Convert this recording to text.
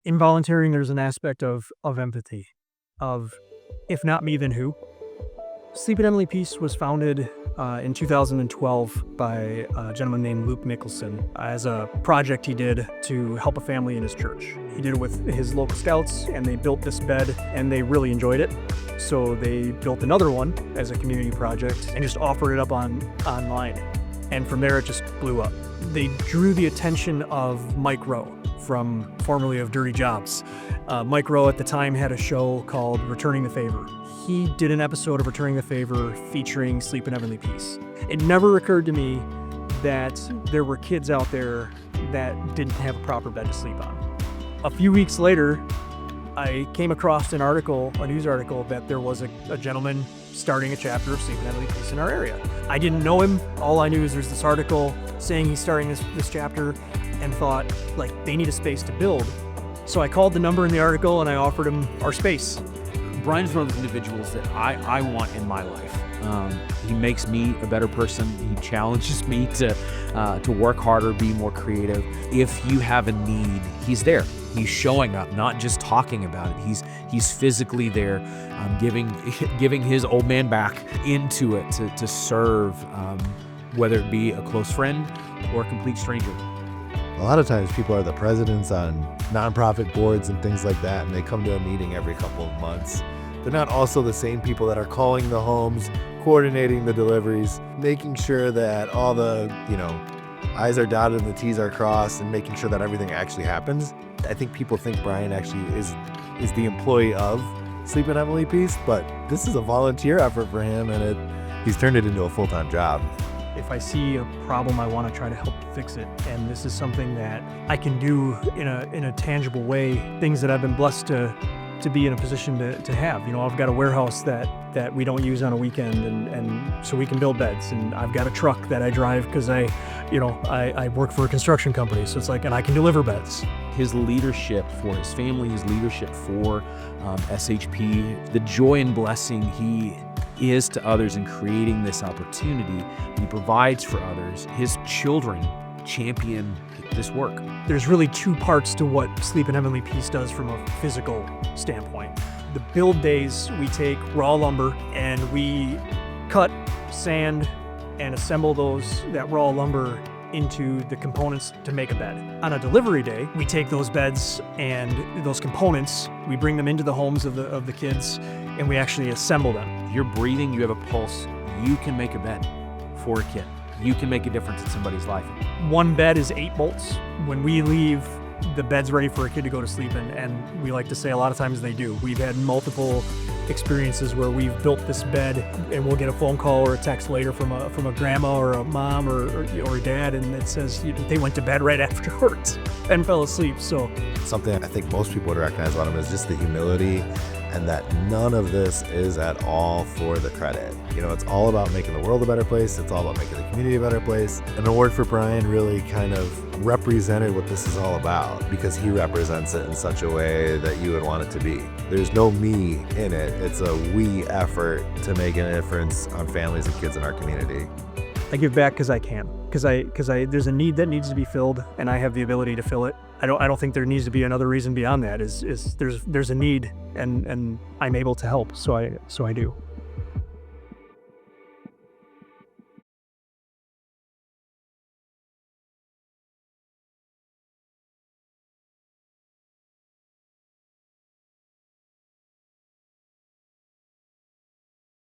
In volunteering, there's an aspect of empathy, of if not me, then who? Sleep at Emily Peace was founded in 2012 by a gentleman named Luke Mickelson as a project he did to help a family in his church. He did it with his local scouts, and they built this bed, and they really enjoyed it. So they built another one as a community project and just offered it up online. And from there, it just blew up. They drew the attention of Mike Rowe, formerly of Dirty Jobs. Mike Rowe at the time had a show called Returning the Favor. He did an episode of Returning the Favor featuring Sleep in Heavenly Peace. It never occurred to me that there were kids out there that didn't have a proper bed to sleep on. A few weeks later, I came across a news article, that there was a gentleman starting a chapter of Sleep in Heavenly Peace in our area. I didn't know him. All I knew is there's this article saying he's starting this chapter, and thought, they need a space to build. So I called the number in the article and I offered him our space. Brian's one of those individuals that I want in my life. He makes me a better person. He challenges me to work harder, be more creative. If you have a need, he's there. He's showing up, not just talking about it. He's physically there, giving his old man back into it to serve, whether it be a close friend or a complete stranger. A lot of times people are the presidents on nonprofit boards and things like that, and they come to a meeting every couple of months. They're not also the same people that are calling the homes, coordinating the deliveries, making sure that all the, I's are dotted and the T's are crossed, and making sure that everything actually happens. I think people think Brian actually is the employee of Sleep in Emily Peace, but this is a volunteer effort for him, and he's turned it into a full-time job. If I see a problem, I want to try to help fix it. And this is something that I can do in a tangible way, things that I've been blessed to be in a position to have. I've got a warehouse that we don't use on a weekend, and so we can build beds. And I've got a truck that I drive because I work for a construction company. So it's and I can deliver beds. His leadership for his family, his leadership for SHP, the joy and blessing he is to others in creating this opportunity he provides for others. His children champion this work. There's really two parts to what Sleep in Heavenly Peace does from a physical standpoint. The build days, we take raw lumber and we cut, sand, and assemble that raw lumber into the components to make a bed. On a delivery day, we take those beds and those components, we bring them into the homes of the kids, and we actually assemble them. You're breathing, you have a pulse, you can make a bed for a kid. You can make a difference in somebody's life. One bed is 8 bolts. When we leave, the bed's ready for a kid to go to sleep in, and we like to say a lot of times they do. We've had multiple experiences where we've built this bed, and we'll get a phone call or a text later from a grandma or a mom or a dad, and it says they went to bed right afterwards and fell asleep. So something I think most people would recognize about him is just the humility, and that none of this is at all for the credit. It's all about making the world a better place. It's all about making the community a better place. An award for Brian really kind of represented what this is all about, because he represents it in such a way that you would want it to be. There's no me in it. It's a we effort to make a difference on families and kids in our community. I give back because I can, because there's a need that needs to be filled, and I have the ability to fill it. I don't think there needs to be another reason beyond that. Is there's a need, and I'm able to help, so I do.